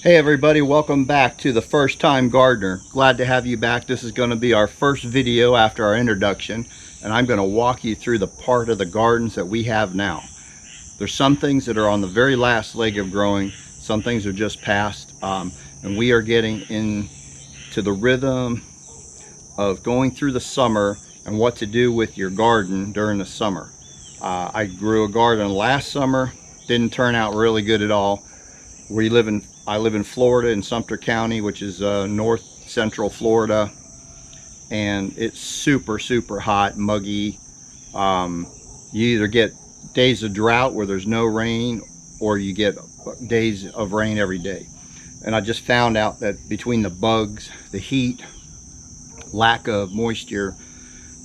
Hey everybody, welcome back to The First Time Gardener. Glad to have you back. This is going to be our first video after our introduction, and I'm going to walk you through the part of the gardens that we have now. There's some things that are on the very last leg of growing, some things are just past, and we are getting into the rhythm of going through the summer and what to do with your garden during the summer. I grew a garden last summer, didn't turn out really good at all. I live in Florida, in Sumter County, which is north central Florida, and it's super hot, muggy. You either get days of drought where there's no rain, or you get days of rain every day. And I just found out that between the bugs, the heat, lack of moisture,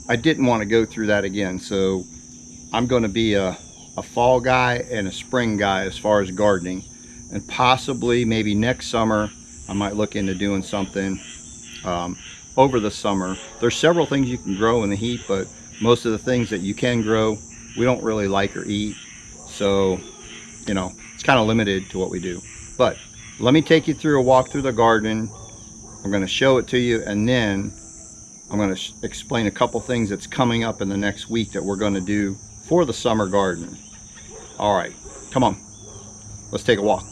I didn't want to go through that again. So I'm going to be a fall guy and a spring guy as far as gardening. And possibly maybe next summer I might look into doing something over the summer. There's several things you can grow in the heat, but most of the things that you can grow we don't really like or eat, so you know, it's kind of limited to what we do. But let me take you through a walk through the garden. I'm going to show it to you, and then I'm going to explain a couple things that's coming up in the next week that we're going to do for the summer garden. All right, come on, let's take a walk.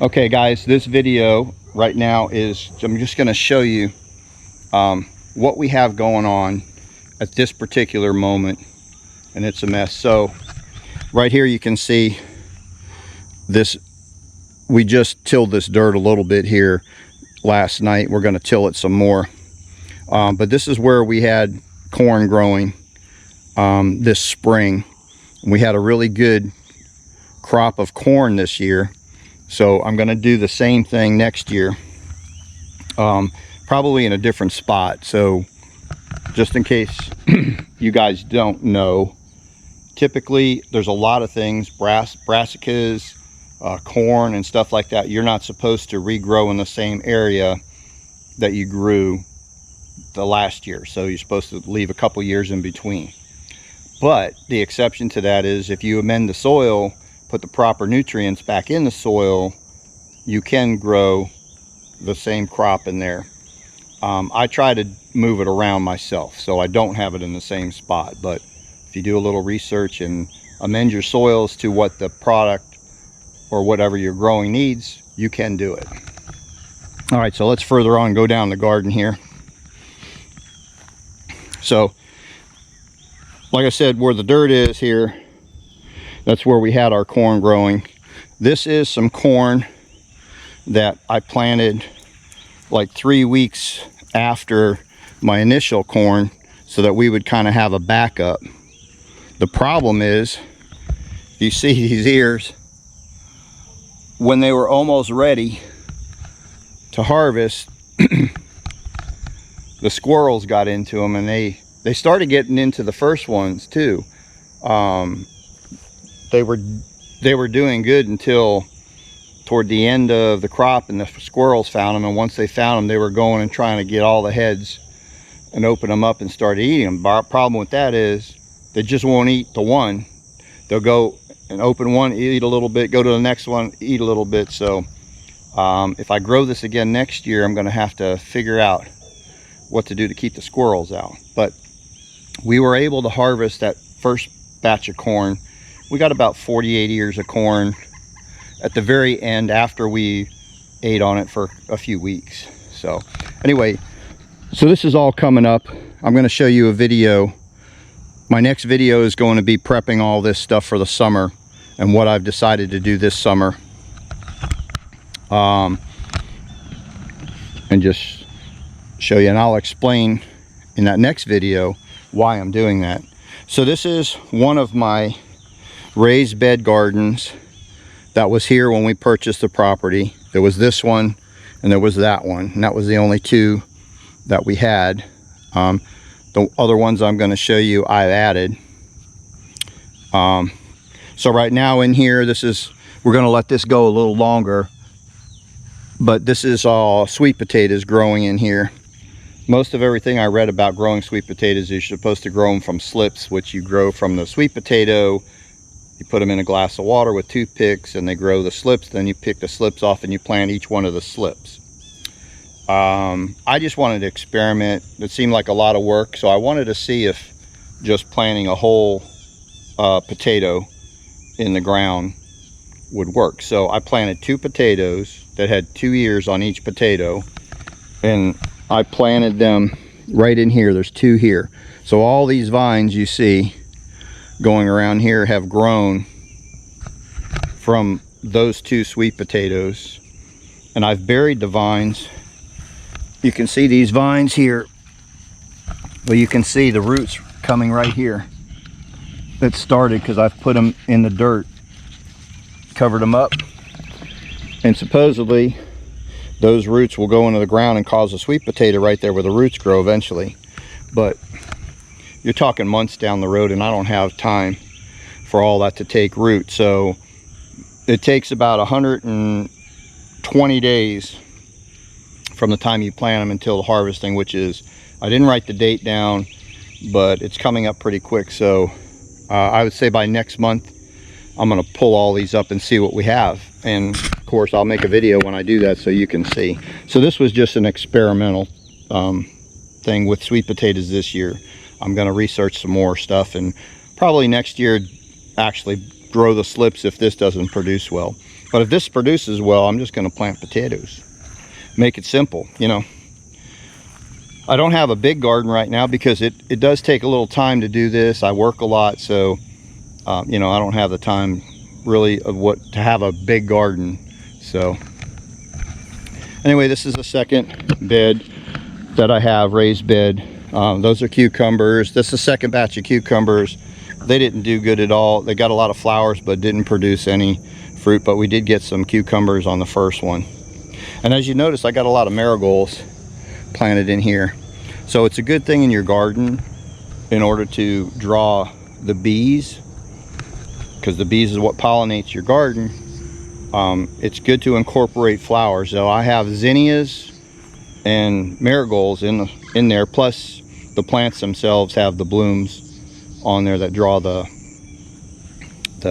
Okay guys, this video right now is, I'm just going to show you what we have going on at this particular moment, and it's a mess. So right here you can see this, we just tilled this dirt a little bit here last night. We're going to till it some more, but this is where we had corn growing this spring. We had a really good crop of corn this year. So I'm going to do the same thing next year, probably in a different spot. So just in case you guys don't know, typically there's a lot of things, brassicas, corn and stuff like that, you're not supposed to regrow in the same area that you grew the last year. So you're supposed to leave a couple years in between. But the exception to that is if you amend the soil, put the proper nutrients back in the soil, you can grow the same crop in there. I try to move it around myself so I don't have it in the same spot, but if you do a little research and amend your soils to what the product or whatever you're growing needs, you can do it. All right, so let's further on go down the garden here. So like I said, where the dirt is here, that's where we had our corn growing. This is some corn that I planted like 3 weeks after my initial corn so that we would kind of have a backup. The problem is, you see these ears, when they were almost ready to harvest, the squirrels got into them, and they started getting into the first ones too. They were doing good until toward the end of the crop, and the squirrels found them, and once they found them, they were going and trying to get all the heads and open them up and start eating them. But the problem with that is they just won't eat the one. They'll go and open one, eat a little bit, go to the next one, eat a little bit. So if I grow this again next year, I'm going to have to figure out what to do to keep the squirrels out. But we were able to harvest that first batch of corn. We got about 48 ears of corn at the very end after we ate on it for a few weeks. So anyway, so this is all coming up. I'm going to show you a video. My next video is going to be prepping all this stuff for the summer and what I've decided to do this summer. And just show you, and I'll explain in that next video why I'm doing that. So this is one of my raised bed gardens that was here when we purchased the property. There was this one and there was that one, and that was the only two that we had. The other ones I'm going to show you I've added. So right now in here, we're going to let this go a little longer, but this is all sweet potatoes growing in here. Most of everything I read about growing sweet potatoes is you're supposed to grow them from slips, which you grow from the sweet potato, You put them in a glass of water with toothpicks and they grow the slips. Then you pick the slips off and you plant each one of the slips. I just wanted to experiment. It seemed like a lot of work, so I wanted to see if just planting a whole potato in the ground would work. So I planted 2 potatoes that had 2 ears on each potato, and I planted them right in here. There's 2 here. So all these vines you see going around here have grown from those 2 sweet potatoes, and I've buried the vines. You can see these vines here. Well, you can see the roots coming right here that started because I've put them in the dirt, covered them up, and supposedly those roots will go into the ground and cause a sweet potato right there where the roots grow eventually. But you're talking months down the road, and I don't have time for all that to take root. So it takes about 120 days from the time you plant them until the harvesting, which is, I didn't write the date down, but it's coming up pretty quick. So I would say by next month I'm going to pull all these up and see what we have, and of course I'll make a video when I do that so you can see. So this was just an experimental thing with sweet potatoes this year. I'm going to research some more stuff, and probably next year actually grow the slips if this doesn't produce well. But if this produces well, I'm just going to plant potatoes. Make it simple, you know. I don't have a big garden right now because it does take a little time to do this. I work a lot, so you know, I don't have the time really to have a big garden. So anyway, this is the second bed that I have, raised bed. Those are cucumbers. This is the second batch of cucumbers. They didn't do good at all. They got a lot of flowers but didn't produce any fruit, but we did get some cucumbers on the first one. And as you notice, I got a lot of marigolds planted in here. So it's a good thing in your garden in order to draw the bees, because the bees is what pollinates your garden. It's good to incorporate flowers. So I have zinnias and marigolds in there, plus the plants themselves have the blooms on there that draw the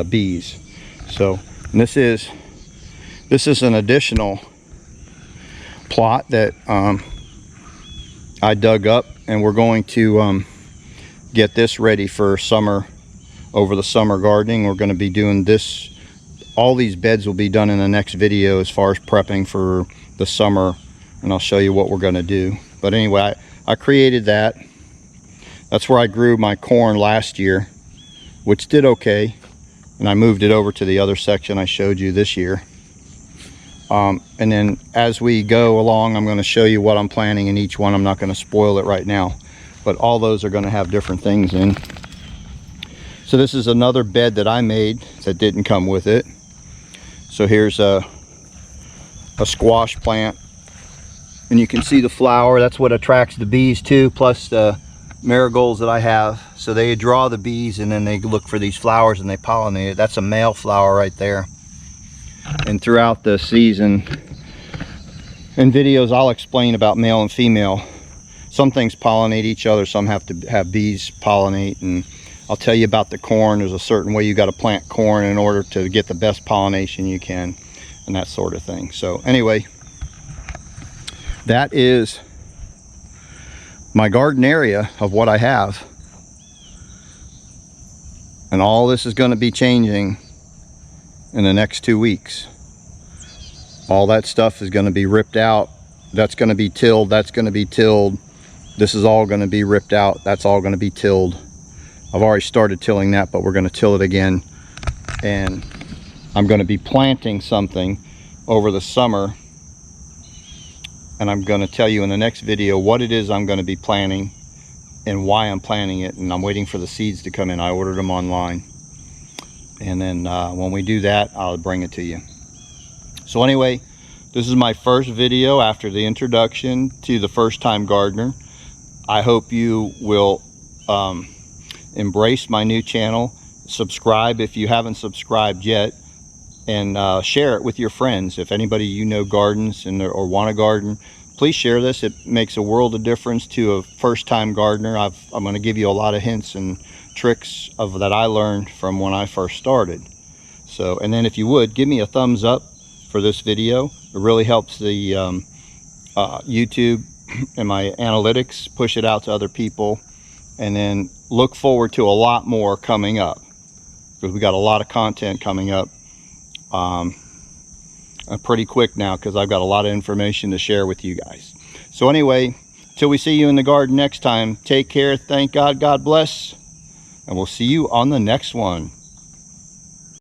bees. So, and this is an additional plot that I dug up, and we're going to get this ready for summer, over the summer gardening. We're going to be doing this. All these beds will be done in the next video as far as prepping for the summer, and I'll show you what we're going to do. But anyway, I created that. That's where I grew my corn last year, which did okay, and I moved it over to the other section I showed you this year. And then as we go along, I'm going to show you what I'm planting in each one. I'm not going to spoil it right now, but all those are going to have different things in. So this is another bed that I made that didn't come with it. So here's a squash plant, and you can see the flower. That's what attracts the bees too, plus the marigolds that I have. So they draw the bees, and then they look for these flowers and they pollinate it. That's a male flower right there. And throughout the season in videos, I'll explain about male and female. Some things pollinate each other, some have to have bees pollinate, and I'll tell you about the corn. There's a certain way you got to plant corn in order to get the best pollination you can, and that sort of thing. So anyway, that is my garden area of what I have, and all this is going to be changing in the next 2 weeks. All that stuff is going to be ripped out. That's going to be tilled. That's going to be tilled. This is all going to be ripped out. That's all going to be tilled. I've already started tilling that, but we're going to till it again. And I'm going to be planting something over the summer, and I'm going to tell you in the next video what it is I'm going to be planting and why I'm planting it. And I'm waiting for the seeds to come in. I ordered them online, and then when we do that, I'll bring it to you. So anyway, this is my first video after the introduction to the first time gardener. I hope you will embrace my new channel, subscribe if you haven't subscribed yet, and share it with your friends. If anybody you know gardens or want to garden, please share this. It makes a world of difference to a first time gardener. I'm going to give you a lot of hints and tricks that I learned from when I first started. So, and then if you would, give me a thumbs up for this video. It really helps the YouTube and my analytics push it out to other people. And then look forward to a lot more coming up, because we got a lot of content coming up pretty quick now, because I've got a lot of information to share with you guys. So anyway, till we see you in the garden next time, take care, thank God, God bless, and we'll see you on the next one.